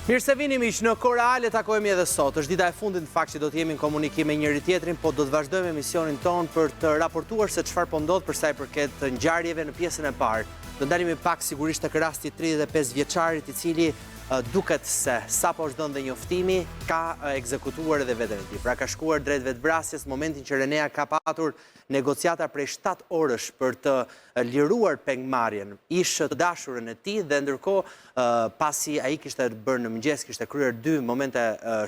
Mirë se vini miq, në Koreale takojmë edhe sot. Është dita e fundit në fakt që do të jemi në komunikim me njëri tjetrin, po do të vazhdojmë emisionin ton për të raportuar se çfarë po ndodh për sa i përket ngjarjeve në pjesën e parë. Do ndalemi pak sigurisht tek rasti 35 vjeçarit i cili duket se sapo është dhënë dhe njoftimi, ka ekzekutuar edhe veten e tij. Pra ka shkuar drejt vetvrasjes momentin që Renea ka patur negociata prej 7 orësh për të liruar pengmarrjen. Ishte të dashurën e tij dhe ndërkohë pasi ai kishte bërë në mëngjes, kishte kryer 2 momente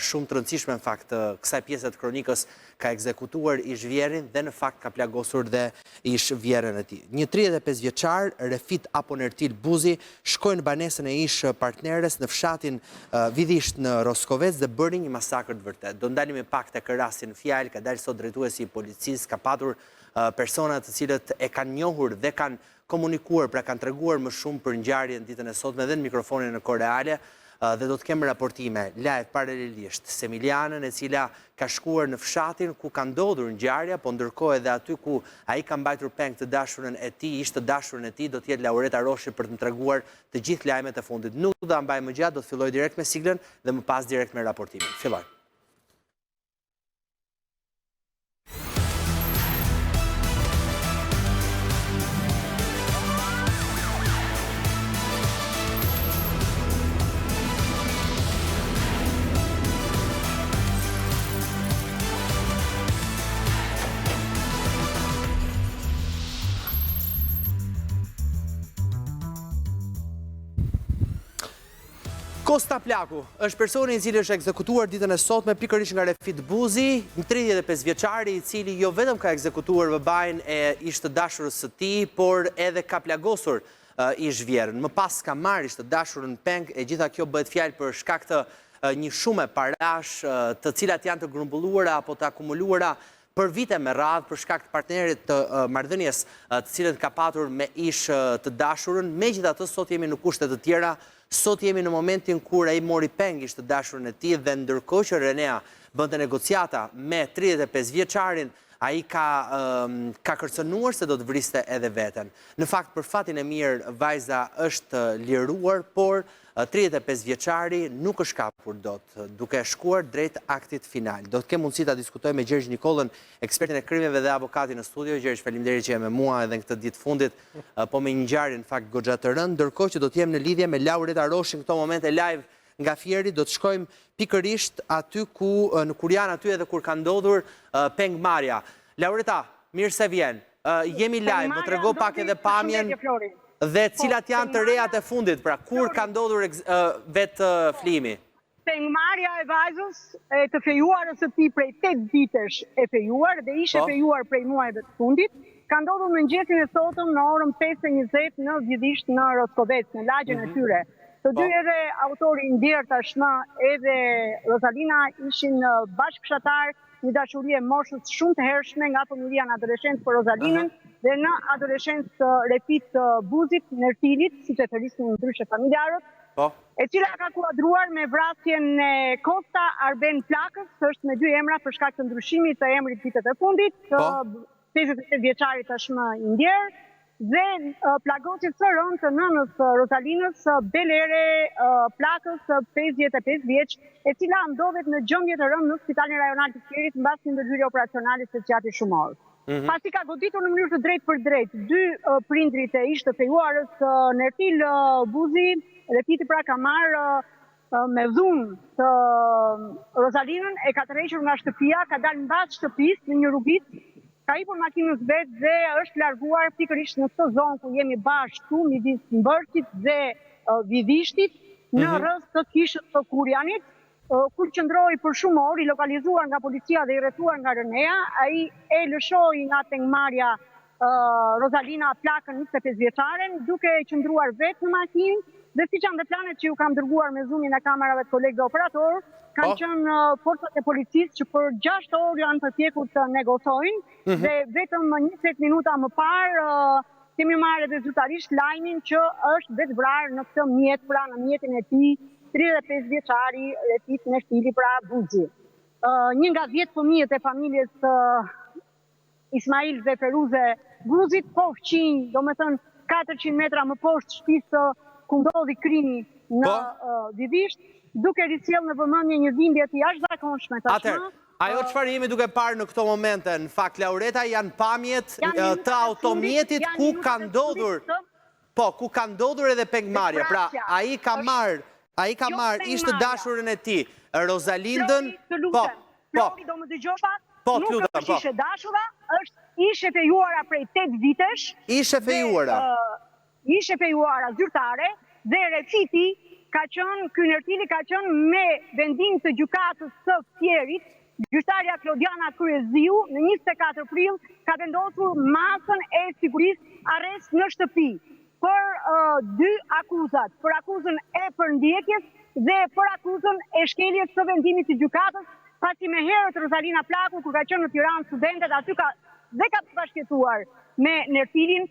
shumë të rëndësishme në fakt kësaj pjese të kronikës, ka ekzekutuar ish-vjerin dhe në fakt ka plagosur dhe ish-vjerën e tij. Një 35 vjeçar, Refit Aponertil Buzi, shkoi në banesën e ish-partneres në fshatin Vidhisht në Roskovec dhe bëri një masakër të vërtet. Do ndalemi pak tek rasti në fjalë, ka dalë sot drejtuesi i policisë, ka patur persona të cilët e kanë njohur dhe kanë komunikuar, pra kanë treguar më shumë për ngjarjen ditën e sotme dhe në mikrofonin në Koreale, dhe do të kemë raportime live paralelisht. Semilianën e cila ka shkuar në fshatin ku ka ndodhur ngjarja, po ndërkohë edhe aty ku ai ka mbajtur peng të dashurën e tij, ishte dashurën e tij, do të jetë Laureta Roshi për të treguar të gjithë lajmet e fundit. Nuk do ta mbaj më gjatë, do të filloj direkt me siglën dhe më pas direkt me raportimin. Filloj. Kosta Plaku është personi i cili është ekzekutuar ditën e sotme pikërisht nga Refit Buzi, një 35 vjeçari i cili jo vetëm ka ekzekutuar babain e ishte dashurës së tij, por edhe ka plagosur ish-vjerën. Më pas ka marrë ishte dashurën peng, e gjitha kjo bëhet fjalë për shkak të një shumë parash të cilat janë të grumbulluara apo të akumuluara për vite me radhë për shkak të partnerit të marrëdhënies të cilët ka patur me ish të dashurën. Megjithatë sot jemi në kushte të tjera. Sot jemi në momentin kur ai mori peng ishte dashurën e tij dhe ndërkohë që Renea bënte negociata me 35 vjeçarin, ai ka kërcënuar se do të vriste edhe veten. Në fakt, për fatin e mirë, vajza është liruar, por 35 vjeçari nuk është kapur dot, duke shkuar drejt aktit final. Do të kem mundësi ta diskutoj me Gjergj Nikollën, ekspertin e krimeve dhe avokatin në studio. Gjergj, faleminderit që je me mua edhe në këtë ditë fundit, po me një ngjarje në fakt goxha të rëndë, ndërkohë që do të jem në lidhje me Laureta Roshi në këto momente live nga Fieri. Do të shkojmë pikërisht aty ku në Kurian, aty edhe kur ka ndodhur pengmarrja. Laureta, mirë se vjen. Jemi live, më trego pak edhe pamjen dhe cilat janë të rejat e fundit, pra kur ka ndodhur vetë flimi? Pengmarrja e vajzës e të fejuarës së tij prej 8 vitesh e fejuar dhe ishte fejuar prej muajve të fundit, ka ndodhur në mëngjesin e sotëm në orën 5:20 në Vidhisht në Roskovec, në lagjen e tyre. Të dy edhe autori i ndjerë tashmë edhe Rosalina ishin bashkëfshatar, një dashuri e moshës shumë të hershme nga fëmijëria në adoleshencë për Rosalinën dhe në adoleshencë Refit Buzit, Nertilit, siç e thërisnin ndryshe familjarët, e cila ka kuadruar me vrasjen e Kosta Arben Plakës, është me 2 emra për shkak të ndryshimit të emrit vitet e fundit, të 58 vjeçarit tashmë i ndjerë, dhe plagosjes së rëndë të nënës Rosalinës Belere Plakës 55 vjeç, e cila ndodhet në gjendje të rëndë në Spitalin Rajonal të Fierit mbas një ndërhyrje operacionale speciale shumor. Pasi ka goditur në mënyrë të drejtë për drejtë 2 prindrit e ish të fejuarës, Nertil Buzi, Refiti pra ka marrë me dhunë të Rosalinën, e ka tërhequr nga shtëpia, ka dalë mbas shtëpisë në një rrugicë, ka hipur makinës vetë dhe është larguar pikërisht në këtë zonë ku jemi bashkë midis Mbërtit dhe Vidhishtit, në rreth të kishës të Kurianit, kur qëndroi për shumë orë, i lokalizuar nga policia dhe i rrethuar nga Renea. Ai e lëshoi nga pengmarrja Rosalina Plakën 25 vjeçaren, duke qëndruar vetë në makinë, dhe siç janë dhe planet që ju kam dërguar me zoomin e kamerave të kolegëve operator, kanë qenë forcat e policisë që për 6 orë janë përpjekur të negocojnë dhe vetëm 20 minuta më parë kemi marrë edhe zyrtarisht lajmin që është vetë vrarë në këtë mjet, pra në mjetin e tij 35 vjeçari Refit Nertili pra Buzi. Një nga 10 fëmijët e familjes Ismail dhe Feruze Buzit, po fqinj, do me thënë 400 metra më poshtë shtëpisë ku ndodhi krimi në Divisht, duke risjellë në vëmendje një dhimbje të jashtëzakonshme tashmë. Ajo çfarë jemi duke parë në këto momente, në fakt, Laureta, janë pamjet të automjetit ku ka ndodhur, ku ka ndodhur edhe pengmarrja. Pra, ai ka marrë ishte dashurën e tij, Rosalindën. Flori, do më dëgjosh pak? Nuk është ishe dashura, është ishe fejuara prej 8 vitesh. Ishe fejuara. Ishe fejuara zyrtare dhe Refiti ka qenë, ky Nertili ka qenë me vendim të gjykatës së Fierit. Gjyqtarja Klodiana Kryeziu në 24 prill ka vendosur masën e sigurisë arrest në shtëpi për 2 akuzat, për akuzën e përndjekjes dhe për akuzën e shkeljes së vendimit të gjykatës, pasi me herët Rosalina Plaku, kur ka qenë në Tiranë studentet, aty ka bashkëtuar me Nertilin,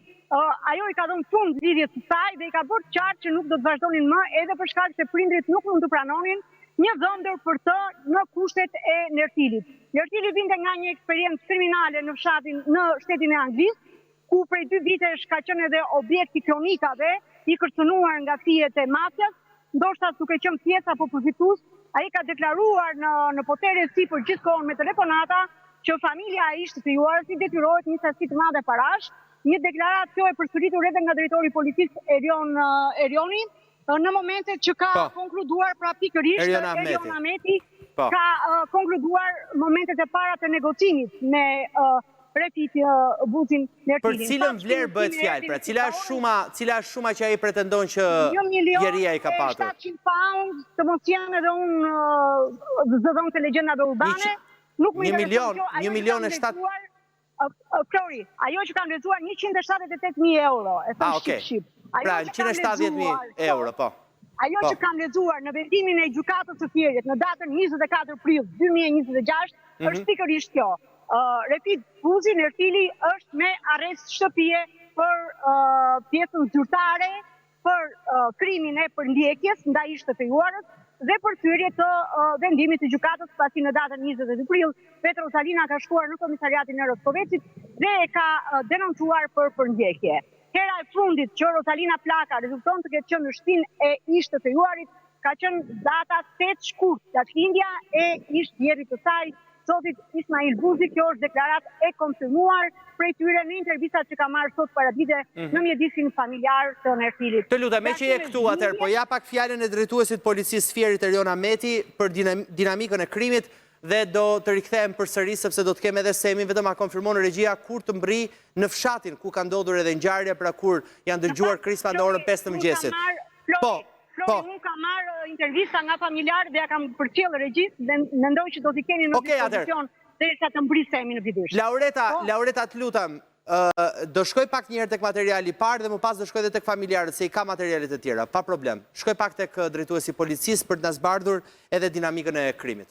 ajo i ka dhënë fund lidhjes së saj dhe i ka bërë qartë që nuk do të vazhdonin më, edhe për shkak se prindrit nuk mund të pranonin një dhëndër për të në kushtet e Nertilit. Nertili vinte nga një eksperiencë kriminale në shtetin e Anglisë, ku prej 2 vitesh ka qenë edhe objekti kronikave i kërcënuar nga fijet e mafjas, ndoshta duke qenë pjesë apo përfitues. Ai ka deklaruar në potere si për gjithkohën me telefonata që familja e ishte fejuarës i detyrohet një sasi të madhe parash. Një deklaratë kjo e përsëritur edhe nga drejtori i policisë Erioni, në momentet që ka konkluduar, pra pikërisht Erion Ahmeti ka konkluduar momentet e para të negocimit me Refiti Buzin Nertilin. Për cilën vlerë bëhet fjalë, pra cila është shuma që ai pretendon që Jeria i ka patur? 700 pounds, të mos janë edhe unë zëdhën të legjendave urbane. 1 milion e 7... Flori, ajo që kanë lezuar 178.000 euro, e thënë shqip-shqip. Pra, 170.000 euro, po. Ajo që kanë lezuar në vendimin e gjykatës së Fierit në datën 24 prill 2026, është pikërisht kjo. Refit Buzi Nertili është me arrest shtëpie për pjesën zyrtare, për krimin e përndjekjes ndaj ishte fejuarës dhe për thyrje të vendimit të gjykatës, pasi në datën 22 prill Petro Rosalina ka shkuar në komisariatin e Roskovecit dhe e ka denoncuar për përndjekje. Hera e fundit që Rosalina Plaka rezulton të ketë qenë në shtëpinë e ishte fejuarit ka qenë data 8 shkurt, datëlindja e ish-djemit të saj, zotit Ismail Buzi. Kjo është deklarat e konfirmuar prej tyre në intervistat që ka marrë sot paradite në mjedisin familjar të Nertilit. Të lutem, me që je këtu atër, po ja pak fjalën e drejtuesit policisë Fierit Erion Ahmeti për dinamikën e krimit dhe do të rikthehem përsëri sepse do të kemi edhe Semi, vetëm a konfirmon regjia kur të mbri në fshatin ku ka ndodhur edhe ngjarja, pra kur janë dëgjuar krisma në orën 5 të mëngjesit. Flori, unë kam marrë intervista nga familjarë dhe ja kam përcjellë regjisë dhe mendoj që do t'i keni në dispozicion derisa të mbri Semi në Bidisht. Laureta, të lutem, do shkoj pak njëherë tek materiali i parë dhe më pas do shkoj edhe tek familjarët se i ka materialet e tjera, pa problem. Shkoj pak tek drejtuesi policisë për të na zbardhur edhe dinamikën e krimit.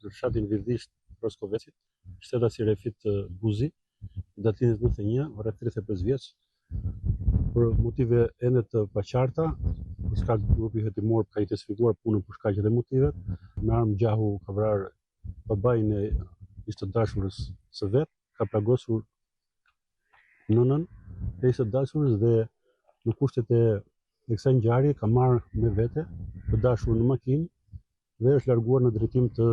Në fshatin Vidisht Roskovecit, shtetasi Refit Buzi, datinit 91, rreth 35 vjeç, për motive ende të paqarta, për shkak grupi hetimor ka identifikuar punën për shkaqe dhe motivet, me armë gjahu ka vrarë babain e ishte dashurës së vet, ka plagosur nënën e ishte dashurës dhe në kushtet e kësaj ngjarje ka marrë me vete të dashur në makinë dhe është larguar në drejtim të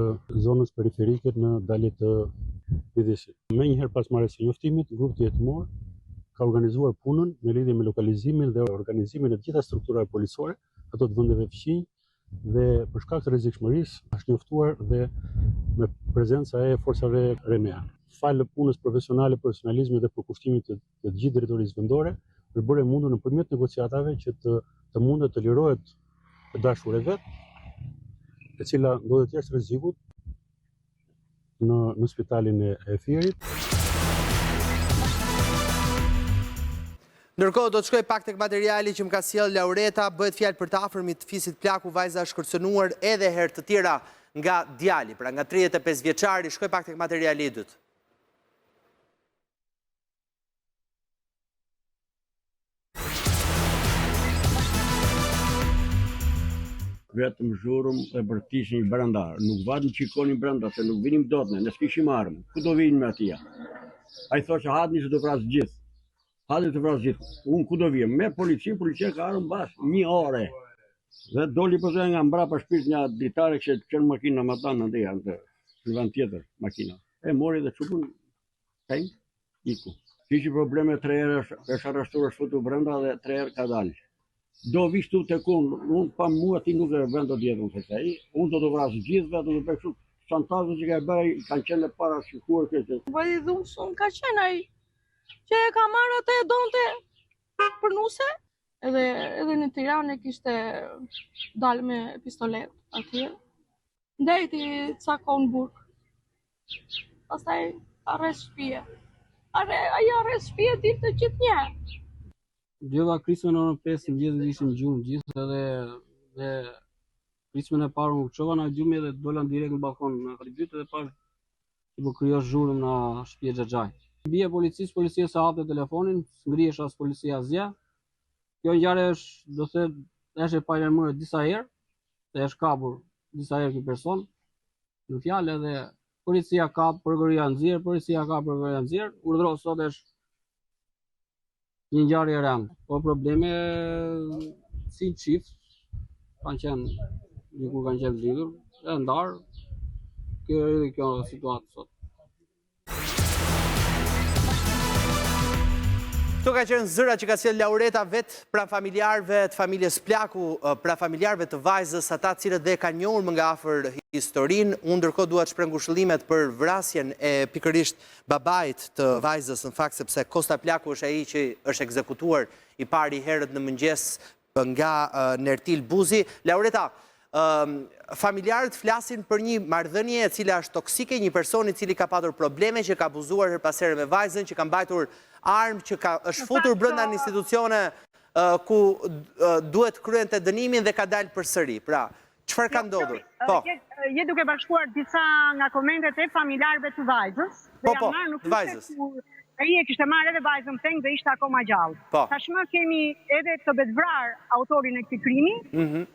zonës periferike në dalje të Vidishit. Me njëherë pas marrjes së njoftimit, grupi hetimor ka organizuar punën në lidhje me lokalizimin dhe organizimin e gjitha strukturave policore ato të vendeve fqinj dhe për shkak të rrezikshmërisë është njoftuar dhe me prezenca e forcave RENEA. Falë punës profesionale, profesionalizmit dhe përkushtimit të gjithë drejtorisë vendore, është bërë mundur nëpërmjet negociatave që të mundet të lirohet e dashur e vet, e cila ndodhet jashtë rrezikut në spitalin e Fierit. Ndërkohë do të shkoj pak tek materiali që më ka sjellë Laureta, bëhet fjalë për të afërmit të fisit Plaku, vajza është kërcënuar edhe herë të tjera nga djali, pra nga 35 vjeçari. Shkoj pak tek materiali i dytë. Vetëm zhurëm e bërtishin brenda, nuk vadën qikonin brenda, se nuk vinim dot ne s'kishim armë. Ku do vinim me atia? Ai thoshte hadni se do vrasë gjithë. Hadni të vrasë gjithë. Unë ku do vijem? Me policia ka arën bashkë 1 orë. Dhe doli përse nga mbrapa shpirt një ditare që qenë makina më tanë në janë të vend tjetër makina. E mori dhe çupën, peng, iku. Kishte probleme 3 herë, është arrestuar, është futur brenda dhe 3 herë ka dalë. Do vish tu tek unë pa mua ti nuk e vën dot jetën se ai, unë do të vras gjithëve, do të bëj kështu shantazhe që ka bërë, kanë qenë para shikuar këtë. Vëllai dhunshëm ka qenë ai që e ka marrë atë e donte për nuse. Edhe në Tiranë kishte dalë me pistolet atje. Ndajti ca kohë në burg. Pastaj arrest shtëpie. Ai arrest shtëpie ditë të gjithë një. Gjova krismën në orën 5 mëngjesit ishim gjumë gjithë dhe krismën e parë u çova në gjumë dhe dolan direkt në balkon në tribut dhe pash që po krijosh zhurmë në shtëpi Xhaxhaj. Bie policia sa hapte telefonin, ngrihesh as policia asgjë. Kjo ngjarje është, do të është e paralajmëruar disa herë, se është kapur disa herë ky person. Në fjalë edhe policia ka përgëria nxjerr, urdhëroi sot është një ngjarje e rëndë. Po probleme si çift kanë qenë diku kanë qenë lidhur, e ndarë. Kjo situatë sot. Këto ka qenë zëra që ka sjell Laureta vetë pra familjarëve të familjes Plaku, pra familjarëve të vajzës, ata cilët dhe kanë njohur më nga afër historinë. Unë ndërkohë dua të shpreh ngushëllimet për vrasjen e pikërisht babait të vajzës, në fakt sepse Kosta Plaku është ai që është ekzekutuar i pari herët në mëngjes nga Nertil Buzi. Laureta, familjarët flasin për një marrëdhënie e cila është toksike, një person i cili ka patur probleme, që ka abuzuar her pas here me vajzën, që ka mbajtur armë, që është futur brenda në institucione ku duhet kryente dënimin dhe ka dalë përsëri. Pra, çfarë ka ndodhur? Po. Je duke bashkuar disa nga komentet e familjarëve të vajzës. Po, të vajzës. Ai e kishte marrë edhe vajzën peng dhe ishte akoma gjallë. Tashmë kemi edhe të betvrar autorin e këtij krimi,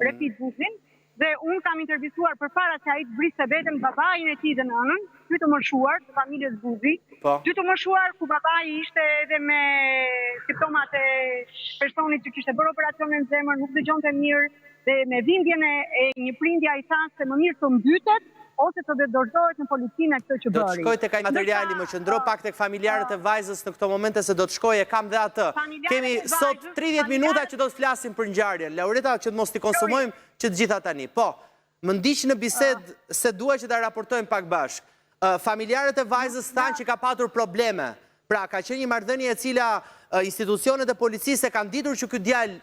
Refit Buzin. Dhe unë kam intervistuar përpara se ai të vriste veten babain e tij dhe nënën, dy të moshuar të familjes Buzi, dy të moshuar ku babai ishte edhe me simptomat e personit që kishte bërë operacion në zemër, nuk dëgjonte mirë, dhe me dhimbjen e një prindja i tha se më mirë të mbytet ose të dorëzohet në policinë këtë që bëri. Do të shkoj tek ai materiali, më qëndro pak tek familjarët e vajzës në këto momente se do të shkoj, e kam dhe atë. Kemi sot 30 minuta që do të flasim për ngjarjen. Laureta, që të mos t'i konsumojmë që të gjitha tani. Po, më ndiq në bisedë se dua që ta raportojmë pak bashkë. Familjarët e vajzës thanë që ka patur probleme. Pra, ka qenë një marrëdhënie e cila institucionet e policisë e kanë ditur që ky djalë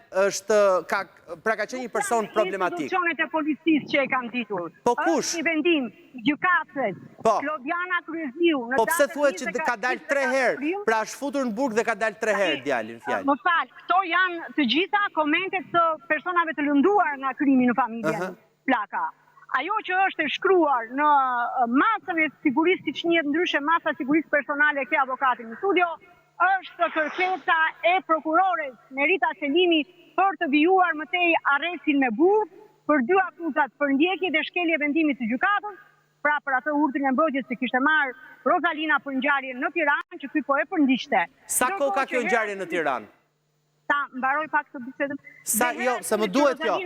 ka qenë një person problematik. Institucionet e policisë që e kanë ditur. Po kush? Është një vendim gjykatës. Klodiana Kryeziu. Po pse thuhet që ka dalë 3 herë? Pra është futur në burg dhe ka dalë 3 herë djali në fjalë. Më fal, këto janë të gjitha komentet të personave të lënduar nga krimi në familjen Plaka. Ajo që është e shkruar në masën e sigurisë, siç njihet ndryshe masa e sigurisë personale ke avokatin në studio, është kërkesa e prokurores Merita Selimi për të vijuar më tej arrestin me burg për 2 akuzat për ndjekje dhe shkelje vendimit të gjykatës, pra për atë urdhrin e mbrojtjes që kishte marrë Rozalina për ngjarjen në Tiranë, që ky po e përndiqte. Sa kohë ka kjo ngjarje në Tiranë? Ta mbaroj pak të bisedën. Jo, se më duhet kjo.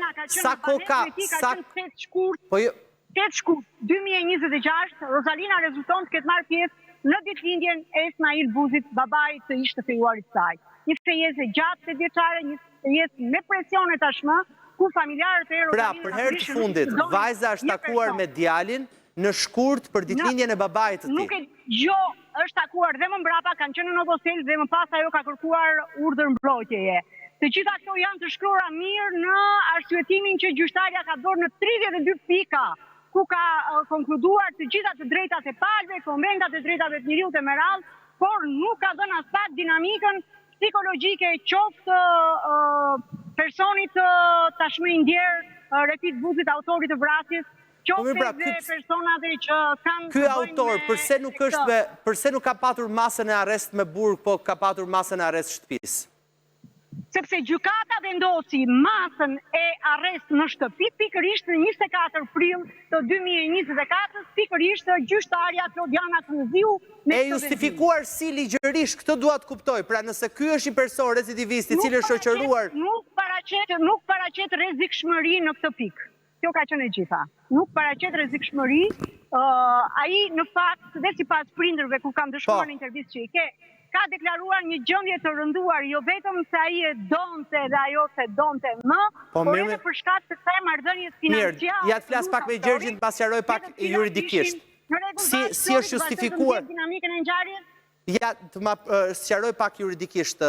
Sa kohë ka? 8 shkurt 2026, Rozalina rezulton të ketë marrë pjesë në ditëlindjen e Ismail Buzit, babait të ish të fejuarit saj. Një fejesë gjatë 8 vjeçare, një fejesë me presione tashmë, ku familjarët e Rozalina... Pra, për herë të fundit, vajza është takuar me djalin në shkurt për ditëlindjen e babait të tij. Nuk e gjo është takuar dhe më mbrapa, kanë qenë në hotel dhe më pas ajo ka kërkuar urdhër mbrojtjeje. Të gjitha këto janë të shkruara mirë në arsyetimin që gjyqtarja ka dorë në 32 pika, ku ka konkluduar të gjitha të drejtat e palëve, konventat e drejtave të njeriut e meral, por nuk ka dhënë as pak dinamikën psikologjike qoftë personit tashmë i ndjerë Refit Buzit, autorit të vrasjes, qoftë dhe personave që kanë... Ky autor, përse nuk ka patur masën e arrest me burg, po ka patur masën e arrest shtëpisë? sepse gjykata vendosi masën e arrest në shtëpi pikërisht në 24 prill të 2024, pikërisht gjyqtarja Klodiana Kryziu. E justifikuar si ligjërisht, këtë dua të kuptoj. Pra nëse ky është një person recidivist i cili është shoqëruar, nuk paraqet rrezikshmëri në këtë pikë. Kjo ka qenë e gjitha. Nuk paraqet rrezikshmëri. Ai në fakt dhe sipas prindërve kur kam dëshmuar në intervistë që i ke, ka deklaruar një gjendje të rënduar, jo vetëm se ai e donte dhe ajo se donte më, por edhe për shkak të kësaj marrëdhënies financiare. Mirë, ja të flas pak me Gjergjin, pas sqaroj pak juridikisht. Si është justifikuar dinamikën e ngjarjes? Ja të ma sqaroj pak juridikisht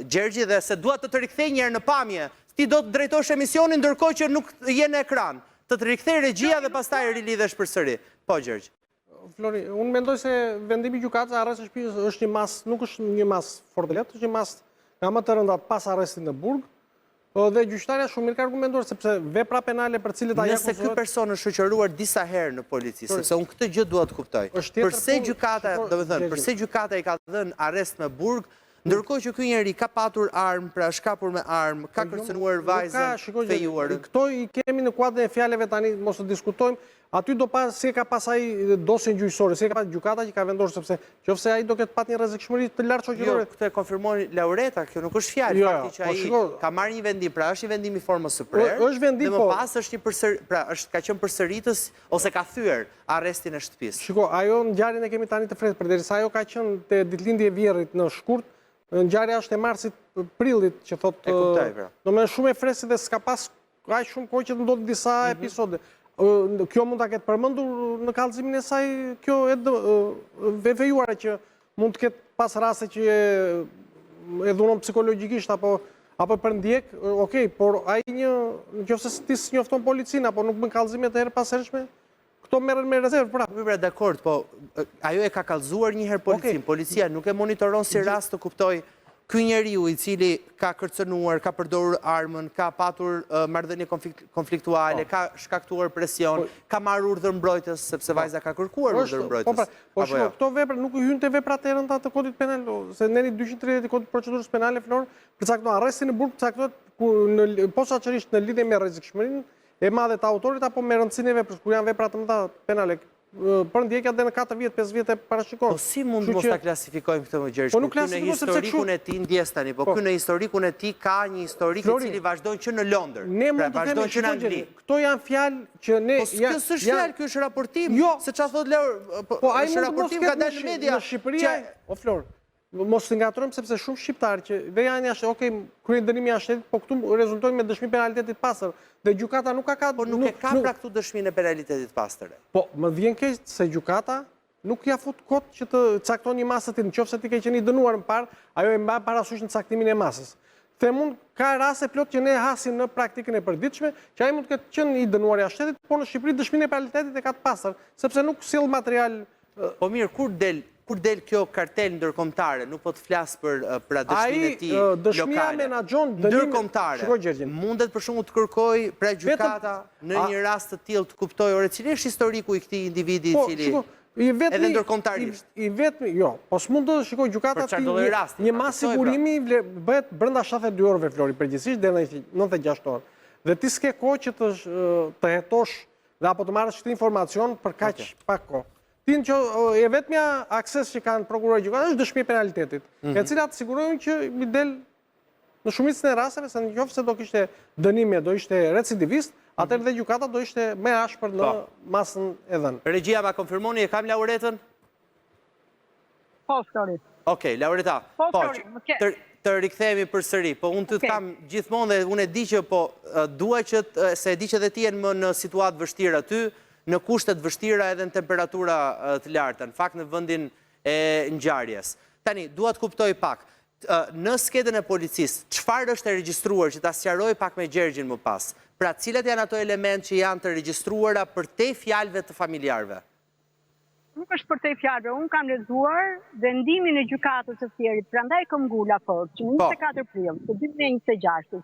Gjergji, dhe se dua të rikthej një herë në pamje. Ti do të drejtosh emisionin ndërkohë që nuk je në ekran. Të rikthej regjia dhe pastaj rilidhesh përsëri. Po Gjergj. Flori, unë mendoj se vendimi gjykatës arresti shtëpisë është një mas, nuk është një mas fort e lehtë, është një mas nga më të rënda pas arrestit në burg. Dhe gjyqtarja shumë mirë ka argumentuar sepse vepra penale për cilët ai nëse ky person është shoqëruar disa herë në polici, sepse unë këtë gjë dua të kuptoj. Përse gjykata, domethënë, përse gjykata i ka dhënë arrest me burg, ndërkohë që ky njeri ka patur armë, pra shkapur me armë, ka kërcënuar vajzën, fejuar. Këto i kemi në kuadrin e fjalëve tani, mos të diskutojmë. Aty do pas si e ka pas ai dosjen gjyqësore, si e ka pas gjykata që ka vendosur sepse qofse ai do ketë pat një rrezikshmëri të lartë shoqërore. Jo, këtë e konfirmon Laureta, kjo nuk është fjalë, fakti që ai ka marrë një vendim, pra është një vendim i formës së prerë. Është vendim, dhe më pas është pra ka qenë përsëritës ose ka thyer arrestin e shtëpisë. Shiko, ajo ngjarjen e kemi tani të freskt, përderisa ajo ka qenë te ditëlindja e Vjerrit në shkurt, ngjarja është e marsit prillit që thotë. E kuptoj, pra. Domethënë shumë e freskët dhe s'ka pas aq shumë kohë që të ndodhin disa episode. Kjo mund ta ketë përmendur në kallëzimin e saj, kjo e fejuara që mund të ketë pas raste që e dhuron psikologjikisht apo për ndjek, okay, por ai nëse ti s'njofton policinë apo nuk bën kallëzime të herë pas hershme, këto merren me rezervë prapë. Pra dakord, po ajo e ka kallëzuar një herë policinë. Policia nuk e monitoron si rast të kuptoj ky njeriu i cili ka kërcënuar, ka përdorur armën, ka patur marrëdhënie konfliktuale, ka shkaktuar presion, ka marrë urdhër mbrojtës sepse vajza ka kërkuar urdhër mbrojtës. Po këto vepra nuk hyn te veprat e rënda të kodit penal, se neni 230 i kodit procedurës penale flor, përcakton arrestin në burg, përcaktohet posaçërisht në lidhje me rrezikshmërinë e madhe të autorit apo me rëndësinë e veprës, kur janë vepra të mëdha penale. Për ndjekja dhe në 4 vjet, 5 vjet e parashikon. Po si mund mos ta klasifikojmë këtë më Gjergj? Po nuk klasifikojmë sepse historikun e tij ndjes tani, po ky në historikun e tij ka një historik i cili vazhdon që në Londër. Pra vazhdon që në Angli. Këto janë fjalë që ne Po kjo s'është fjalë, ky është raportim. Se çfarë thot Laur, po ai është raportim ka dalë në media. Në Shqipëri, o Flor, mos të ngatrojmë sepse shumë shqiptarë që dhe janë jashtë, okay, kryen dënimi jashtë, po këtu rezultojnë me dëshmi penalitetit pastër. Dhe gjykata nuk ka Po nuk e ka pra këtu dëshminë e penalitetit pastër. Po, më vjen keq se gjykata nuk ja fut kot që të cakton një masë të nëse ti ke qenë i dënuar më parë, ajo e mban parasysh në caktimin e masës. Themun ka raste plot që ne hasim në praktikën e përditshme, që ai mund të ketë qenë i dënuar jashtë shtetit, por në Shqipëri dëshminë e penalitetit e ka të pastër, sepse nuk sill material. Po mirë, kur del kjo kartel ndërkombëtare, nuk po të flas për dëshminë e tij lokale. Dëshmia menaxhon dënimin ndërkombëtare. Mundet për shembull të kërkoj pra gjykata në një rast të tillë të kuptoj ore cili është historiku i këtij individi i cili edhe ndërkombëtarisht. I vetmi, jo, po s'mund të shikoj gjykata një mas sigurimi bëhet brenda 72 orëve Flori përgjithsisht deri në 96 orë. Dhe ti s'ke kohë që të hetosh dhe apo të marrësh këtë informacion për kaq pak kohë. Tin që e vetmja akses që kanë prokurorët gjykatës është dëshmi e penalitetit, e cila të sigurojnë që mi del në shumicën e rasteve se nëse do kishte dënime, do ishte recidivist, atëherë dhe gjykata do ishte më ashpër në masën e dhënë. Regjia ma konfirmoni, e kam Lauretën? Po, Flori. Okej, Laureta. Po, të rikthehemi përsëri, po unë të kam gjithmonë dhe unë e di që po dua që se e di që dhe ti jenë më në situatë vështirë aty, në kushtet vështira edhe në temperatura të larta, në fakt në vendin e ngjarjes. Tani, dua të kuptoj pak, në skedën e policisë, çfarë është e regjistruar që ta sqaroj pak me Gjergjin më pas? Pra, cilat janë ato elementë që janë të regjistruara përtej fjalëve të familjarëve? Nuk është përtej fjalëve, unë kam lexuar vendimin e gjykatës së Fierit, prandaj kam ngula fort, që në 24 prill të 2026.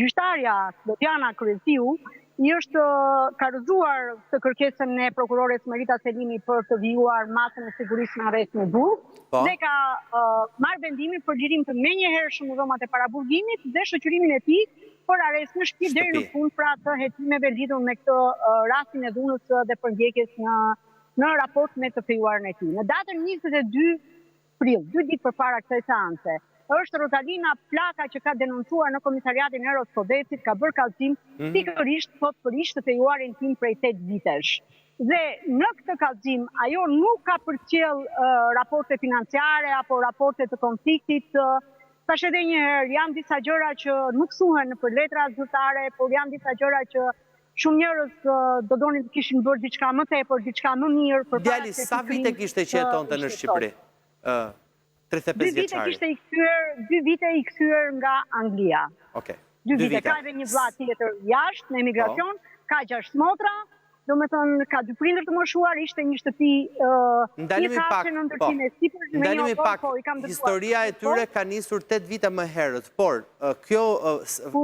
Gjyqtarja Klodiana Kryziu i është ka rrëzuar të kërkesën e prokurores Merita Selimi për të vijuar masën e sigurisë në arrest në Durrës, dhe ka marrë vendimin për lirim të menjëhershëm në dhomat e paraburgimit dhe shoqërimin e tij për arrest në shtëpi deri në fund pra të hetimeve lidhur me këtë rastin e dhunës dhe përndjekjes në raport me të fejuarën e tij. Në datën 22 prill, 2 ditë përpara kësaj seance, është Rosalina Plaka që ka denoncuar në komisariatin e Roskodecit, ka bërë kallëzim pikërisht për të fejuarin tim prej 8 vitesh. Dhe në këtë kallëzim ajo nuk ka përcjell raporte financiare apo raporte të konfliktit. Tash edhe një herë janë disa gjëra që nuk thuhen për letra zyrtare, por janë disa gjëra që shumë njerëz do donin të kishin bërë diçka më tepër, diçka më mirë. Djali, sa vite kishte që jetonte në Shqipëri? 35 vjeçari. 2 vite i kthyer nga Anglia. Okej. 2 vite. Ka edhe një vlla tjetër jashtë në emigracion, ka 6 motra, do me thënë ka 2 prindër të moshuar, ishte një shtëpi Ndalemi pak, historia e tyre ka nisur 8 vite më herët, por kjo,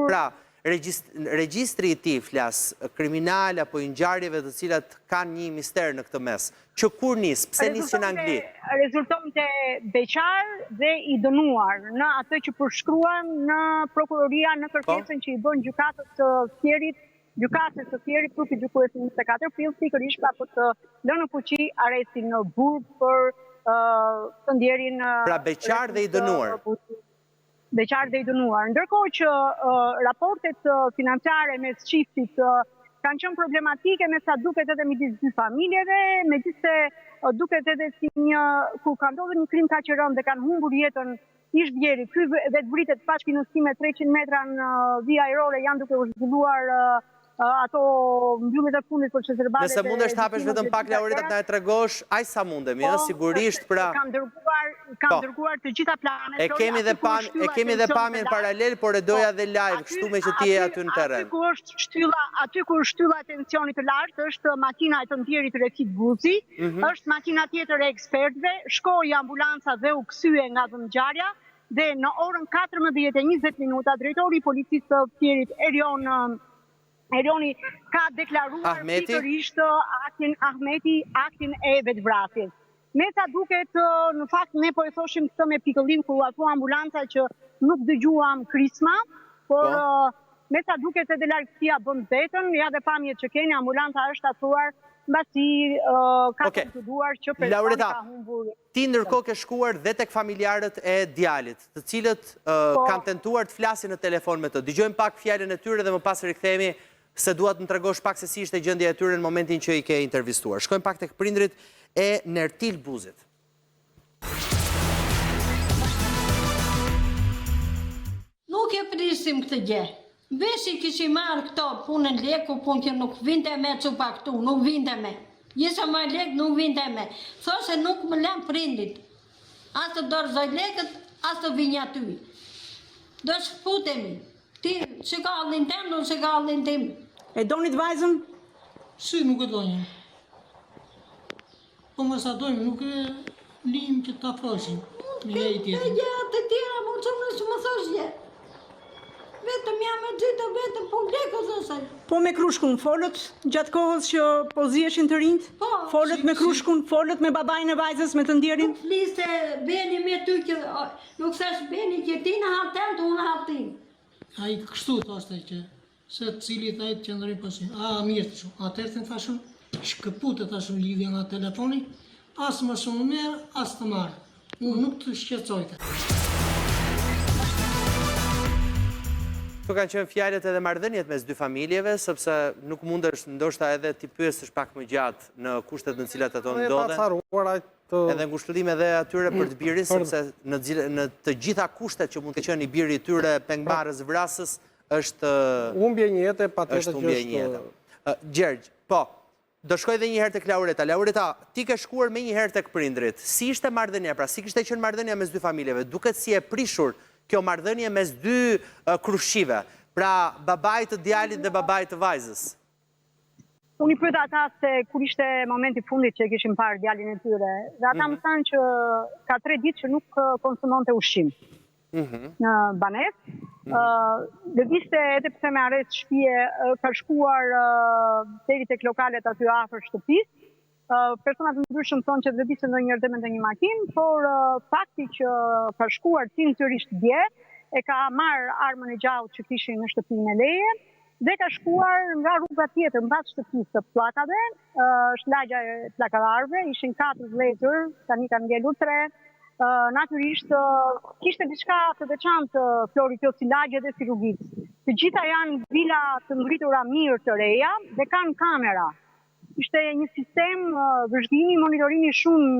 pra, regjistri i tij flas kriminal apo i ngjarjeve të cilat kanë një mister në këtë mes. Që kur nis, pse nisin në Angli? Rezultonte beqar dhe i dënuar në atë që përshkruan në prokuroria në kërkesën që i bën gjykatës së Fierit, grupi gjykues 24 prill, pikërisht për të lënë në fuqi arrestin në Burg për të ndjerin. Pra beqar dhe i dënuar. Beqar dhe i dënuar. Ndërkohë që raportet financiare mes çiftit kanë qenë problematike me sa duket edhe midis dy familjeve, megjithse duket edhe si ku ka ndodhur një krim kaq i rënd dhe kanë humbur jetën ish vjeri. Ky vetë vritet pas financime 300 metra në vija ajrore janë duke u zhvilluar ato mbyllet e fundit për Çezërbalet. Nëse mundesh të hapesh vetëm pak Laurita të na e tregosh, aq sa mundemi, sigurisht pra. Kam dërguar të gjitha planet. E kemi dhe pamjen paralel, por e doja dhe live, kështu me që ti je aty në terren. Aty ku është shtylla e tensionit të lartë, është makina e të ndjerit Refik Buzi, është makina tjetër e ekspertëve, shkoi ambulanca dhe u kthye nga ngjarja, dhe në orën 14:20 drejtori i policisë të Fierit Erioni ka deklaruar pikërisht aktin e vetvrasjes. Me sa duket, në fakt ne po e thoshim këtë me pikëllim kur u afrua ambulanca që nuk dëgjuam krisma, por me sa duket edhe largësia bën vetën, ja dhe pamjet që keni, ambulanca është afruar mbasi ka konkluduar që personi ka humbur. Ti ndërkohë ke shkuar dhe tek familjarët e djalit, të cilët kanë tentuar të flasin në telefon me të. Dëgjojmë pak fjalën e tyre dhe më pas rikthehemi se duat të më tregosh pak se si ishte gjendja e tyre në momentin që i ke intervistuar. Shkojmë pak tek prindrit e Nertil Buzit. Nuk e prisim këtë gjë. Beshi kishim marrë këto punën leku, punë që nuk vinte me cupa këtu, nuk vinte me. Jesa ma lek, nuk vinte me. Thoshe nuk më lem prindit. As të dorëzoj lekët, as të vinja ty. Do shputemi. Ti që ka allin tem, do që ka allin tim. E donit vajzën? Si nuk e dojnë. Po më sa dojmë, nuk e lim që ta afroshim. E gjëra të tjera, më që më thoshje. Vetëm jam e gjithë, vetëm po lekë thosaj. Po me krushkun, folët gjatë kohës që po zieshin të rinjt? Po. Folët me krushkun, folët me babajnë e vajzës, me të ndjerin? Nuk fliste beni me ty që, nuk thash beni që ti në halten, të unë haltin. A i kështu thoshte që, se cili thajt që ndërin përsi. A, mirë të shumë. Atër të thashun, shkëpute thashun lidhja nga telefoni, asë më shumë merë, asë të marë. Unë nuk të shqetësojte. Këto kanë qenë fjalët edhe marrëdhëniet mes dy familjeve, sepse nuk mundesh ndoshta edhe ti pyesësh pak më gjatë në kushtet në cilat ato ndodhen. Edhe ngushëllim edhe atyre për të birin, sepse në të gjitha kushtet që mund të qenë i biri i tyre pengmarrës vrasës është humbje një jete, patjetër që është. Gjergj, po, do shkoj edhe një herë tek Laureta. Laureta, ti ke shkuar më një herë tek prindrit. Si ishte marrëdhënia, pra si kishte qenë marrëdhënia mes dy familjeve? Duket si e prishur kjo marrëdhënie mes dy krushive, pra babait të djalit dhe babait të vajzës. Unë i pyeta ata se kur ishte momenti fundit që kishim parë djalin e tyre, dhe ata më thanë që ka 3 ditë që nuk konsumonte ushqim në banesë, Lëvizte edhe pse me arrest shtëpie, ka shkuar deri tek lokalet aty afër shtëpisë. Persona të ndryshëm thonë që lëvizte ndonjëherë dhe me ndonjë makinë, por fakti që ka shkuar sinqerisht dje, e ka marrë armën e gjaut që kishin në shtëpinë e leje, dhe ka shkuar nga rruga tjetër, mbas shtëpisë të pllakave, është lagja e pllakadarëve, ishin 4 vlezër, tani kanë ngelur 3. Natyrisht, kishte diçka të veçantë Flori kjo si lagje dhe si rrugicë. Të gjitha janë vila të ngritura mirë të reja dhe kanë kamera. Ishte një sistem vëzhgimi, monitorimi shumë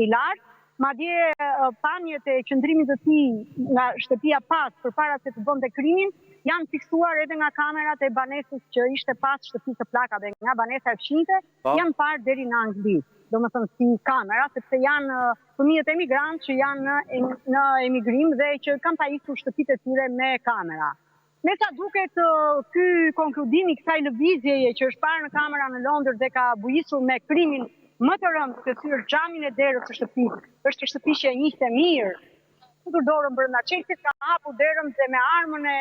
i lartë, madje pamjet e qëndrimit të tij nga shtëpia pas përpara se të bënte krimin janë fiksuar edhe nga kamerat e banesës që ishte pas shtëpisë të pllakave, nga banesa e fshinjtë, janë parë deri në Angli. Domethënë si kamera, sepse janë fëmijët emigrantë që janë në emigrim dhe që kanë pajisur shtëpitë e tyre me kamera. Me sa duket, ky konkludimi i kësaj lëvizjeje që është parë në kamera në Londër dhe ka bujisur me krimin më të rëndë të thyrë xhamin e derës së shtëpisë, është shtëpi që e njihte mirë. Futur dorën brenda çelësit, ka hapur derën dhe me armën e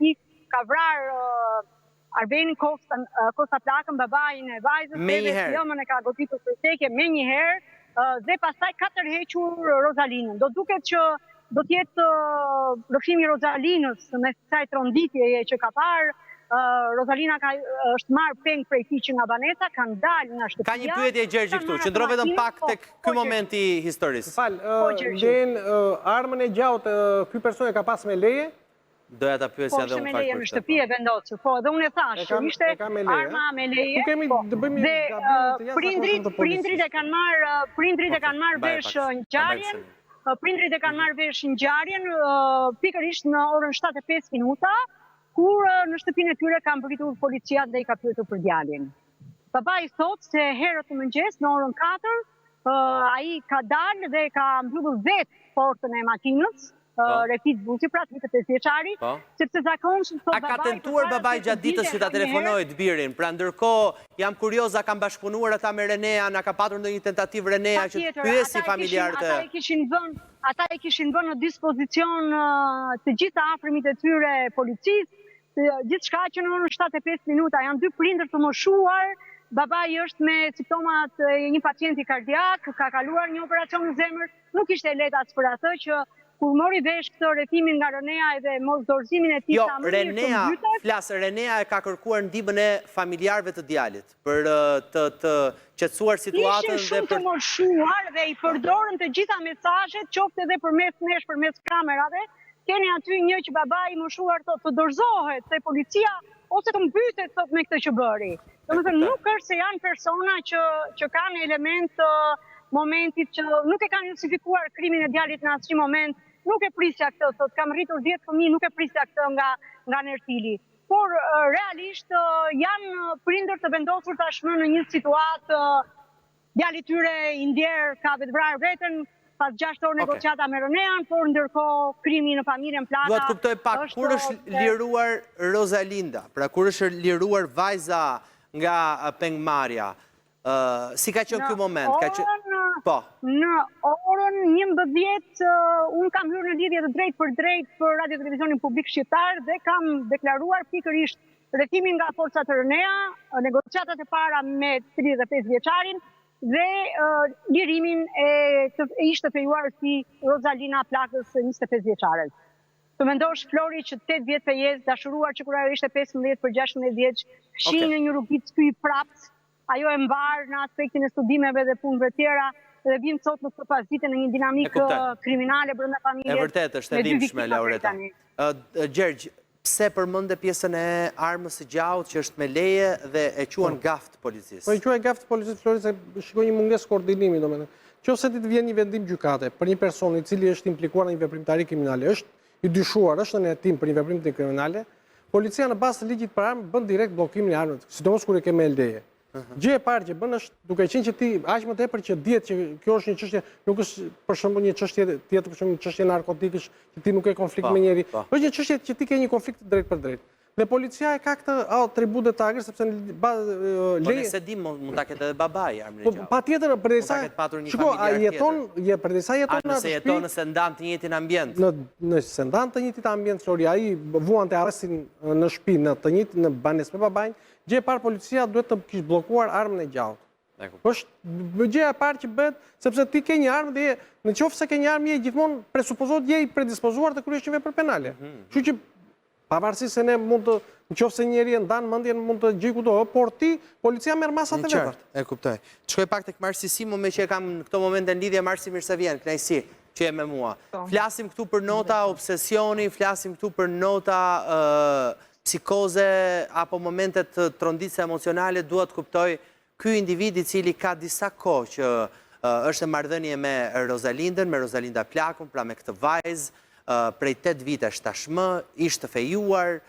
tij ka vrarë Arbenin Kosta Plakën, babain e vajzës, dhe jomën e ka goditur për teke me njëherë, dhe pastaj ka tërhequr Rozalinën. Do duket që do t'jetë rrëfimi Rozalinës me kësaj tronditjeje që ka parë. Rozalina është marrë peng prej tij që nga banesa, kanë dalë nga shtëpia. Ka një pyetje Gjergji këtu, qëndro vetëm pak tek ky moment i historisë. Vjen armën e gjaut, ky person e ka pas me leje? Doja ta pyesja dhe unë me leje në shtëpi e vendosur. Po, dhe unë e thash, që ishte arma me leje. Dhe prindrit e kanë marrë vesh ngjarjen. Prindrit e kanë marrë vesh ngjarjen pikërisht në orën 7:05 minuta, kur në shtëpinë e tyre kanë mbritur policia dhe i ka pyetur për djalin. Babai thotë se herët të mëngjes në orën 4 ai ka dalë dhe ka mbyllur vetë portën e makinës. Refit Buzi, pra 35 vjeçari, sepse zakonshëm thot babai. A ka tentuar babai gjatë ditës që ta telefonojë të birin? Pra ndërkohë jam kurioza, kanë bashkëpunuar ata me Renea, na ka patur ndonjë tentativë Renea që të pyesi familjarët? Ata e kishin vënë në dispozicion të gjitha afërmit e tyre policisë, gjithçka që në orën 7:05 minuta janë 2 prindër të moshuar. Babai është me simptomat e një pacienti kardiak, ka kaluar një operacion në zemër, nuk ishte lehtë as për atë që kur mori vesh këtë rrethimin nga Renea edhe mos dorëzimin e tij sa më mirë. Renea e ka kërkuar ndihmën e familjarëve të djalit për të qetësuar situatën dhe për të moshuar dhe i përdorën të gjitha mesazhet, qoftë edhe përmes kamerave. Keni aty një që babai i moshuar thotë të dorëzohet se policia ose të mbytet thot me këtë që bëri. Domethënë nuk është se janë persona që kanë element momentit që nuk e kanë justifikuar krimin e djalit në asnjë moment, nuk e prisja këtë, thot kam rritur 10 fëmijë, nuk e prisja këtë nga Nertili. Por realisht janë prindër të vendosur tashmë në një situatë, djali tyre i ndjer ka vetë vrarë veten pas 6 orë negociata me Renean, por ndërkohë krimi në familjen Plaka. Duhet kuptoj pak, kur është liruar Rozalinda, pra kur është liruar vajza nga pengmarrja, si ka qenë ky moment? Në orën 11, unë kam hyrë në lidhje të drejt për Radio Televizionin Publik Shqiptar dhe kam deklaruar pikërisht rrethimin nga forcat e Renea, negociatat e para me 35 vjeçarin dhe lirimin e ishte fejuar si Rozalina Plakës 25 vjeçare. Të mendosh Flori që 8 vjet pejes, dashuruar që kur ajo ishte 15 për 16 vjeç, fshin në një rrugicë këtu i prapt, ajo e mbar në aspektin e studimeve dhe punëve tjera, dhe vim sot në këtë pasdite në një dinamikë kriminale brenda familjes. E vërtet është e dimshme, Laureta. Gjergj, pse përmende pjesën e armës së gjaut që është me leje dhe e quan gaft policisë? Po e quaj gaft policisë, Flori, se shikoj një mungesë koordinimi, domethënë. Nëse ti të vjen një vendim gjykate për një person i cili është implikuar në një veprimtari kriminale, është i dyshuar, është në hetim për një veprim kriminale, policia në bazë të ligjit për armë bën direkt bllokimin e armës, sidomos kur e ke me leje. Gjë e parë që bën është duke qenë që ti aq më tepër që dihet që kjo është një çështje, nuk është për shembull një çështje tjetër, për shembull një çështje narkotikësh, që ti nuk ke konflikt me njëri. Është një çështje që ti ke një konflikt drejt për drejt. Dhe policia e ka këtë atribut detajër, sepse Po nëse di mund ta ketë edhe babai armën e gjatë. patjetër përderisa ketë patur një familjar përderisa jeton në nëse jeton nëse ndan të njëjtin ambient. Nëse ndan të njëjtit ambient, Flori, ai vuan të arrestin në shtëpi në të njëjtin në banesë me babain, gjë e parë policia duhet të kishte bllokuar armën e gjatë. Është gjëja e parë që bëhet, sepse ti ke një armë dhe në qoftë se ke një armë je gjithmonë presupozohet je i predispozuar të kryesh një vepër penale. Kështu që pavarësisht se ne mund të, në qoftë se njëri e ndan mendjen mund të gjej kudo, por ti policia merr masat e veta. E kuptoj. Të shkoj pak tek Marsi Simo, me që e kam në këto momente në lidhje. Marsi, mirë se vjen, kënaqësi që je me mua. Flasim këtu për nota obsesioni, flasim këtu për nota psikoze apo momente të tronditse emocionale. Dua të kuptoj ky individ i cili ka disa kohë që është në marrëdhënie me Rosalindën, me Rosalinda Plakun, pra me këtë vajzë, prej 8 vitesh tashmë, ishte të fejuar,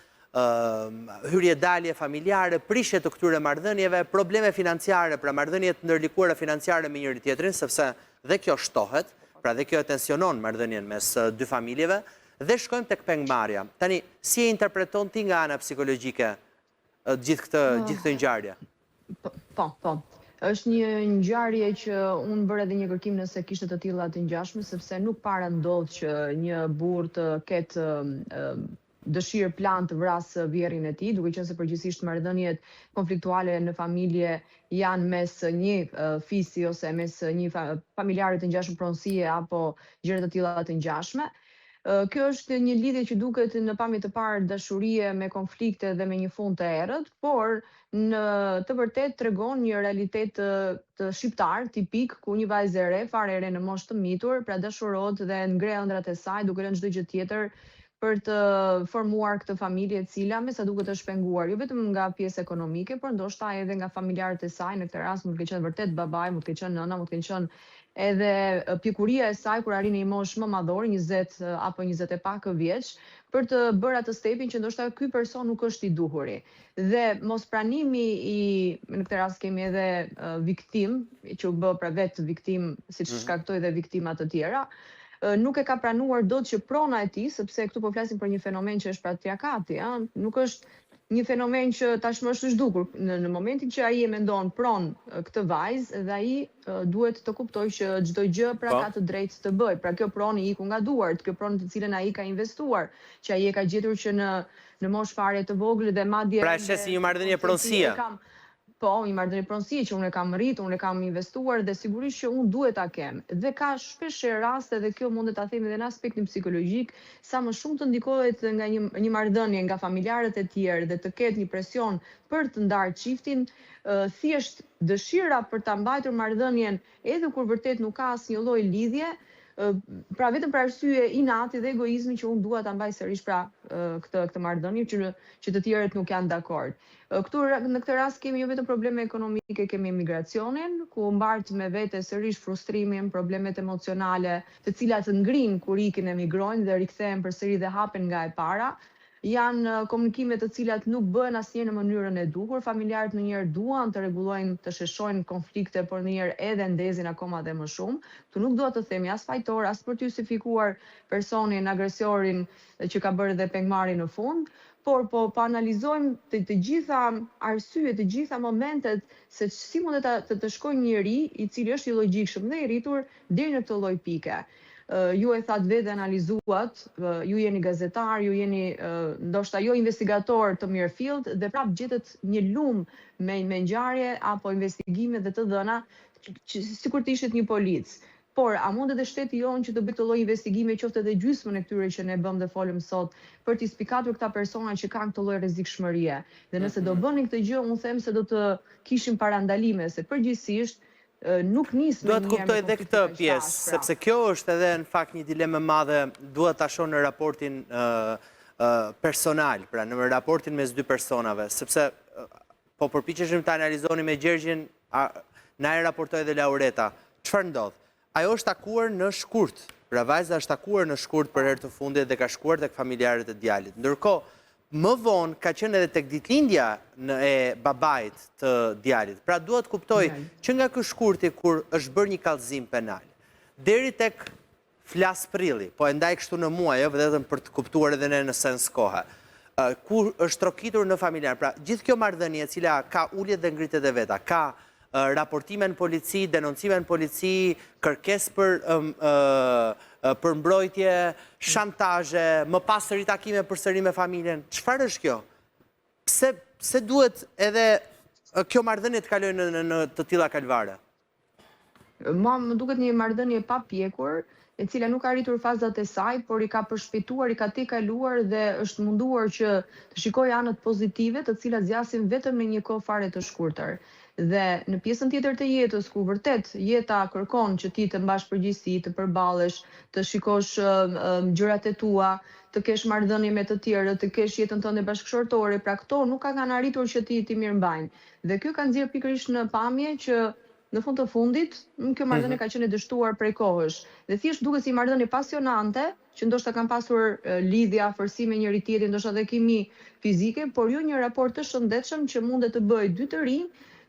hyrje dalje familjare, prishje të këtyre marrëdhënieve, probleme financiare, pra marrëdhënie të ndërlikuara financiare me njëri tjetrin, sepse dhe kjo shtohet, pra dhe kjo e tensionon marrëdhënien mes dy familjeve, dhe shkojmë tek pengmarrja. Tani, si e interpreton ti nga ana psikologjike gjithë këtë ngjarje? Po. Është një ngjarje që unë bërë edhe një kërkim nëse kishte të tilla të ngjashme, sepse nuk para ndodh që një burr të ketë dëshirë plan të vrasë vjerrin e tij, duke qenë se përgjithsisht marrëdhëniet konfliktuale në familje janë mes një fisi ose mes një familjare të ngjashëm pronësie apo gjëra të tilla të ngjashme. Kjo është një lidhje që duket në pamje të parë dashurie me konflikte dhe me një fund të errët, por në të vërtetë tregon një realitet të shqiptar tipik, ku një vajzë e re, fare e re në moshë të mitur, pra dashurohet dhe ngre ëndrat e saj duke lënë çdo gjë tjetër për të formuar këtë familje e cila me sa duket është penguar, jo vetëm nga pjesë ekonomike, por ndoshta edhe nga familjarët e saj. Në këtë rast mund të ketë qenë vërtet babai, mund të ketë qenë nëna, mund të ketë qenë edhe pjekuria e saj kur arrin në një moshë më madhore, 20 apo 20 e pak vjeç, për të bërë atë stepin që ndoshta ky person nuk është i duhuri. Dhe mospranimi në këtë rast kemi edhe viktim, që u bë pra vetë viktim, siç shkaktoi dhe viktima të tjera, nuk e ka pranuar dot që prona e tij, sepse këtu po flasim për një fenomen që është patriarkati, nuk është një fenomen që tashmë është zhdukur. Në momentin që ai e mendon pronë këtë vajzë, dhe ai duhet të kuptojë që çdo gjë pra ka të drejtë të bëjë. Pra kjo pronë i iku nga duart, kjo pronë të cilën ai ka investuar, që ai e ka gjetur që në moshë fare të vogël dhe madje pra është si një marrëdhënie pronësie. Po, një marrëdhënie pronësie që unë e kam rritur, unë e kam investuar dhe sigurisht që unë duhet ta kem. Dhe ka shpesh raste, dhe kjo mundet ta themi edhe në aspektin psikologjik, sa më shumë të ndikohet nga një marrëdhënie nga familjarët e tjerë dhe të ketë një presion për të ndarë çiftin, thjesht dëshira për ta mbajtur marrëdhënien edhe kur vërtet nuk ka asnjë lloj lidhje, pra vetëm për arsye inati dhe egoizmi që unë dua ta mbaj sërish pra këtë marrëdhënie që të tjerët nuk janë dakord. Në këtë rast kemi jo vetëm probleme ekonomike, kemi emigracionin, ku mbart me vete sërish frustrimin, problemet emocionale, të cilat ngrin kur ikin emigrojnë dhe rikthehen përsëri dhe hapen nga e para. Janë komunikime të cilat nuk bëhen asnjëherë në mënyrën e duhur. Familjarët ndonjëherë duan të rregullojnë, të sheshojnë konflikte, por ndonjëherë edhe ndezin akoma dhe më shumë. Tu nuk dua të themi as fajtor, as për të justifikuar personin, agresorin që ka bërë dhe pengmarrje në fund, por po analizojmë të gjitha arsyet, të gjitha momentet se si mund të shkojë njëri i cili është i logjikshëm dhe i rritur deri në këtë lloj pike. Ju e thatë vetë analizuat, ju jeni gazetar, ju jeni ndoshta jo investigator të Mirfield dhe prap gjetet një lumë me ngjarje apo investigime dhe të dhëna sikur të ishit një polic. Por a mund edhe shteti jonë që të bëjë këtë lloj investigime, qoftë edhe gjysmën e këtyre që ne bëm dhe folëm sot, për të spikatur këta persona që kanë këtë lloj rrezikshmërie. Dhe nëse do bënin këtë gjë, unë them se do të kishim parandalime, se përgjithsisht nuk nis me duhet kuptoj edhe këtë pjesë, sepse kjo është edhe në fakt një dilemë e madhe, duhet ta shoh në raportin personal, pra në raportin mes dy personave, sepse po përpiqeshim ta analizonim me Gjergjin, na e raportoi edhe Laureta. Çfarë ndodh? Ajo është takuar në shkurt, pra vajza është takuar në shkurt për herë të fundit dhe ka shkuar tek familjarët e djalit. Ndërkohë, më vonë ka qenë edhe tek ditëlindja e babait të djalit. Pra duhet kuptoj që nga ky shkurti kur është bërë një kallëzim penal, deri tek flas prilli, po e ndaj kështu në muaj, jo vetëm për të kuptuar edhe ne në sens kohe. kur është trokitur në familjar. Pra, gjithë kjo marrëdhënie e cila ka ulljet dhe ngritet e veta, ka raportime në polici, denoncime në polici, kërkes për mbrojtje, shantazhe, më pas sëri takime për sëri me familjen. Çfarë është kjo? Pse duhet edhe kjo marrëdhënie të kalojë në të tilla kalvare? Më duket një marrëdhënie pa pjekur, e cila nuk ka arritur fazat e saj, por i ka përshpejtuar, i ka tejkaluar dhe është munduar që të shikojë anët pozitive, të cilat zgjasin vetëm në një kohë fare të shkurtër. Dhe në pjesën tjetër të jetës, ku vërtet jeta kërkon që ti të mbash përgjegjësi, të përballesh, të shikosh gjërat e tua, të kesh marrëdhënie me të tjerët, të kesh jetën tënde bashkëshortore, pra këto nuk kanë arritur që ti mirëmbajnë. Dhe kjo ka nxjerrë pikërisht në pamje që në fund të fundit, kjo marrëdhënie ka qenë e dështuar prej kohësh. Dhe thjesht duket si marrëdhënie pasionante, që ndoshta kanë pasur lidhje, afërsi me njëri tjetrin, ndoshta dhe kimi fizike, por jo një raport të shëndetshëm që mundet të bëjë dy të rinj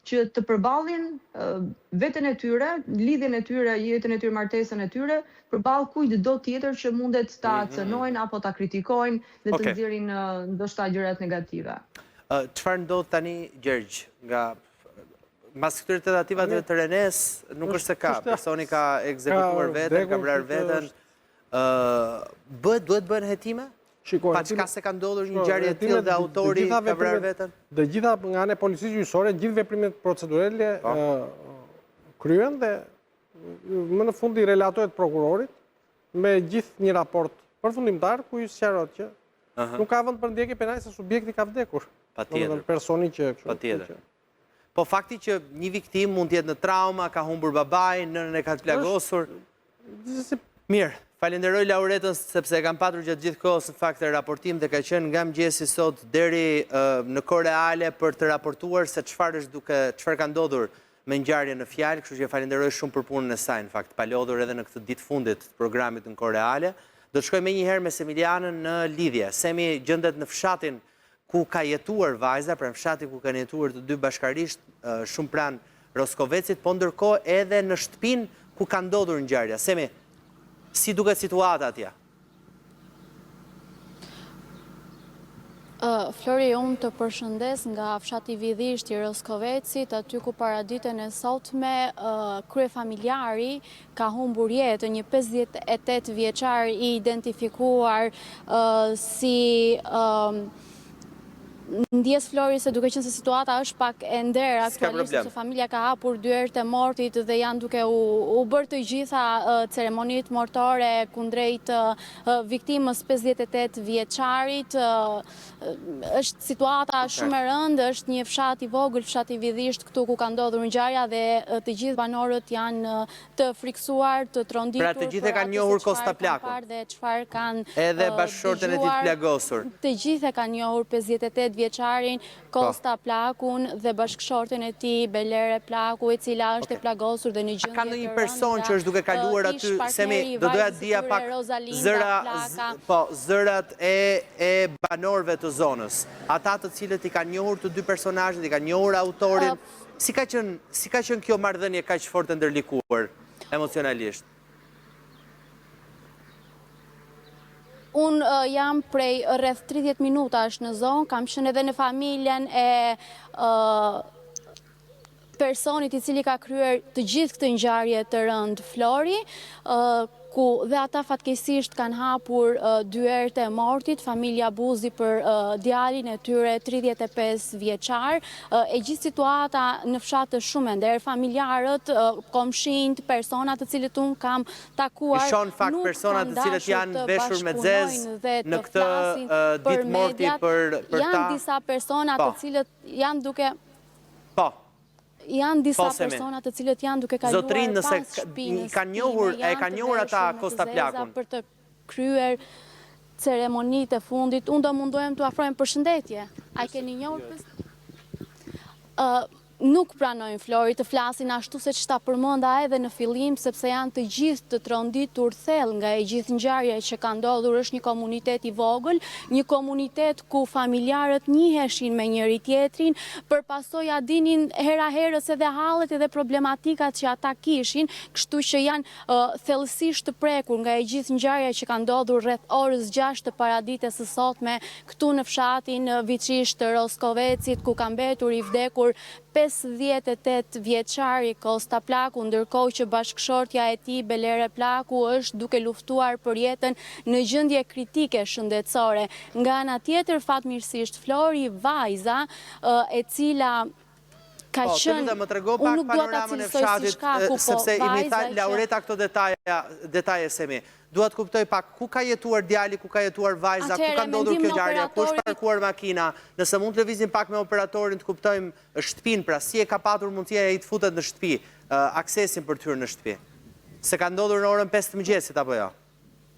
që të përballin veten e tyre, lidhjen e tyre, jetën e tyre, martesën e tyre, përballë kujtdo tjetër që mundet ta cënojnë apo ta kritikojnë dhe të nxjerrin ndoshta gjërat negative. Çfarë ndodh tani, Gjergj, nga mas këtyre tentativave të Renes, nuk është se ka, personi ka ekzekutuar veten, ka vrarë veten, duhet bëhen hetime? Pa çka se ka ndodhur një ngjarje e tillë dhe autori ka vrarë veten? Dhe gjitha nga ana e policisë gjyqësore, gjithë veprimet procedurale kryen dhe më në fund i relatohet prokurorit me gjithë një raport përfundimtar ku i sqarohet që nuk ka vend për ndjekje penale se subjekti ka vdekur. Patjetër. Personi që Patjetër. Po fakti që një viktim mund të jetë në trauma, ka humbur babain, nënën e ka të plagosur. Mirë, falenderoj Lauretën sepse e kam patur gjatë gjithë kohës në fakt e raportim dhe ka qenë nga mëngjesi sot deri në kohë reale për të raportuar se çfarë ka ndodhur me ngjarjen në fjalë, kështu që falenderoj shumë për punën e saj në fakt, pa lodhur edhe në këtë ditë fundit të programit në kohë reale. Do të shkoj menjëherë me Semilianën në lidhje. Semi gjendet në fshatin ku ka jetuar vajza, pra në fshati ku kanë jetuar të dy bashkarisht, shumë pranë Roskovecit, po ndërkohë edhe në shtëpinë ku ka ndodhur ngjarja. Semi, si duket situata atje? Flori, unë të përshëndes nga fshati Vidhisht i Roskovecit, aty ku para ditën e sotme kryefamiljari ka humbur jetë, një 58 vjeçar i identifikuar si ndjes Flori se duke qenë se situata është pak e nder aktualisht, se familja ka hapur dyert e mortit dhe janë duke u bërë të gjitha ceremonit mortore kundrejt viktimës 58 vjeçarit. Është situata shumë e rëndë, është një fshat i vogël, fshati Vidhisht këtu ku ka ndodhur ngjarja dhe të gjithë banorët janë të friksuar, të tronditur. Pra të gjithë e kanë njohur Kosta Plakun. Dhe çfarë kanë edhe bashkëshorten e tij të plagosur. Të gjithë e kanë njohur 58 vjeçarin Kosta Plakun dhe bashkëshorten e tij Belere Plaku, e cila është e plagosur dhe në gjendje të rëndë. Ka ndonjë person që është duke kaluar aty, Semi, do doja të dija pak zërat e banorëve të zonës. Ata të cilët i kanë njohur të dy personazhet, i kanë njohur autorin. Si ka qenë kjo marrëdhënie kaq fort e ndërlikuar emocionalisht? Unë jam prej rreth 30 minutash në zonë, kam qenë edhe në familjen e personit i cili ka kryer të gjithë këtë ngjarje të rëndë, Flori, ku dhe ata fatkeqësisht kanë hapur dyert e mortit, familja Buzi për djalin e tyre 35 vjeçar. E gjithë situata në fshat është shumë e nder, familjarët, komshinjt, personat të cilët unë kam takuar, i shoh fakt personat të cilët janë veshur me zezë në këtë ditë morti për ta. Janë disa persona të cilët janë duke janë disa persona të cilët janë duke kaluar pas shpinës time, e kanë njohur ata Kosta Plakun për të kryer ceremonitë e fundit. Unë do mundohem të afrohem përshëndetje. A keni njohur? nuk pranojnë Flori të flasin ashtu se që ta përmenda edhe në fillim, sepse janë të gjithë të tronditur thellë nga e gjithë ngjarja që ka ndodhur. Është një komunitet i vogël, një komunitet ku familjarët njiheshin me njëri tjetrin, përpasoj dinin hera herës edhe hallet edhe problematikat që ata kishin, kështu që janë thellësisht të prekur nga e gjithë ngjarja që ka ndodhur rreth orës 6 të paraditës së sotme këtu në fshatin Viçish të Roskovecit, ku ka mbetur i vdekur 58 vjeçari Kosta Plaku, ndërkohë që bashkëshortja e tij Belere Plaku është duke luftuar për jetën në gjendje kritike shëndetësore. Nga ana tjetër, fatmirësisht Flori, vajza e cila ka qenë, unë nuk dua ta cilësoj si shkaku, sepse i mi tha Laureta këto detaje se mi. Duat kuptoj pak ku ka jetuar djali, ku ka jetuar vajza, ku ka ndodhur kjo ngjarje, ku është parkuar makina. Nëse mund të lëvizim pak me operatorin të kuptojmë shtëpinë, pra si e ka patur mundësia e i të futet në shtëpi, aksesin për të hyrë në shtëpi. Se ka ndodhur në orën 5 të mëngjesit apo jo?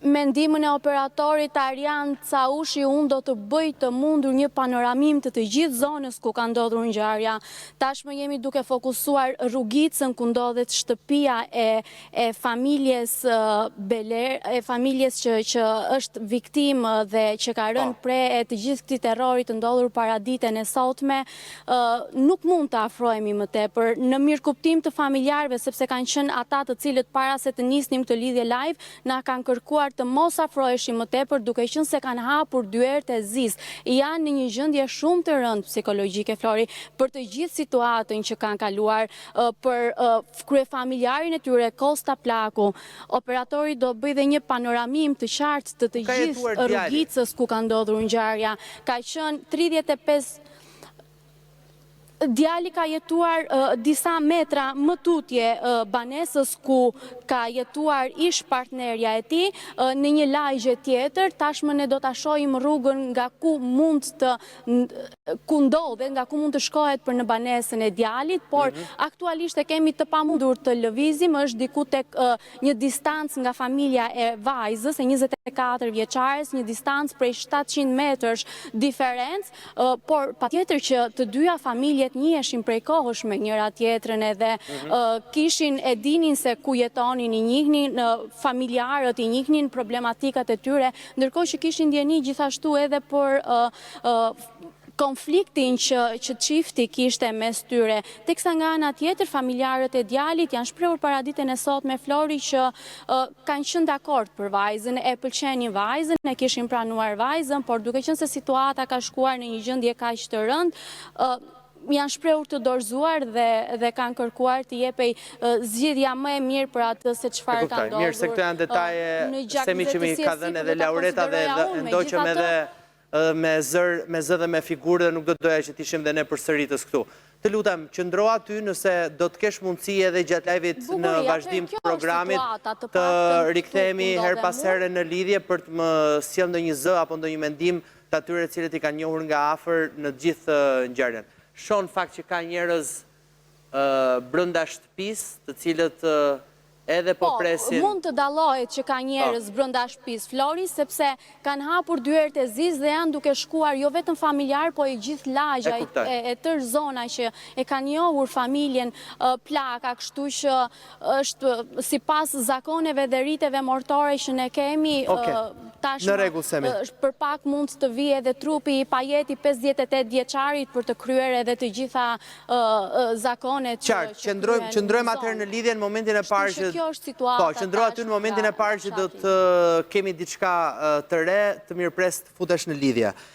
Me ndihmën e operatorit Arjan Caushi, unë do të bëj të mundur një panoramim të gjithë zonës ku ka ndodhur ngjarja. Tashmë jemi duke fokusuar rrugicën ku ndodhet shtëpia e familjes Beler, e familjes që është viktimë dhe që ka rënë pre e të gjithë këtij terrori të ndodhur paraditën e sotme. Nuk mund të afrohemi më tepër në mirëkuptim të familjarëve, sepse kanë qenë ata të cilët para se të nisnim këtë lidhje live na kanë kërkuar të mos afroheshim më tepër, duke qenë se kanë hapur dyert e zis. Janë në një gjendje shumë të rëndë psikologjike, Flori, për të gjithë situatën që kanë kaluar, për kryefamiljarin e tyre Kosta Plaku. Operatori do bëj dhe një panoramim të qartë të gjithë rrugicës ku ka ndodhur ngjarja. Ka qenë 35. Djali ka jetuar disa metra më tutje banesës ku ka jetuar ish partnerja e tij në një lagje tjetër. Tashmë ne do ta shohim rrugën nga ku mund të shkohet për në banesën e djalit, por aktualisht e kemi të pamundur të lëvizim, është diku tek një distancë nga familja e vajzës, e 24 vjeçares, një distancë prej 700 metrash diferencë, por patjetër që të dyja familjet njiheshin prej kohësh me njëra tjetrën edhe kishin e dinin se ku jetonin, i njihnin familjarët, i njihnin problematikat e tyre, ndërkohë që kishin ndjeni gjithashtu edhe për konfliktin që çifti kishte mes tyre. Teksa nga ana tjetër, familjarët e djalit janë shprehur paraditën e sotme, Flori, që kanë qenë dakord për vajzën, e pëlqenin vajzën, e kishin pranuar vajzën, por duke qenë se situata ka shkuar në një gjendje kaq të rëndë, janë shprehur të dorëzuar dhe kanë kërkuar të jepej zgjidhja më e mirë për atë se çfarë ka ndodhur. Mirë, se këto janë detaje semi që mi ka dhënë edhe Laureta dhe ndoqëm edhe me zë dhe me figurë, dhe nuk do doja që t'ishim dhe ne përsëritës këtu. Të lutem, qëndro aty nëse do të kesh mundësi edhe gjatë live-it në vazhdim të programit të rikthehemi her pas here në lidhje për të më sjellë ndonjë zë apo ndonjë mendim të atyre të cilët i kanë njohur nga afër në gjithë ngjarjen. Shon fakt që ka njerëz brenda shtëpisë, të cilët edhe po presin. Mund të dallohet që ka njerëz brenda shtëpisë, Flori, sepse kanë hapur dyert e zis dhe janë duke shkuar jo vetëm familjar, po e gjithë lagja e tërë zona që e kanë njohur familjen Plaka, kështu që është sipas zakoneve dhe riteve mortore që ne kemi, tashmë për pak mund të vijë edhe trupi i Pajeti 58 vjeçarit për të kryer edhe të gjitha zakonet. Qartë, qëndrojmë atëherë në lidhje në momentin e parë që qëndro aty në momentin e parë që do të kemi diçka të re, të mirëpres të futesh në lidhje.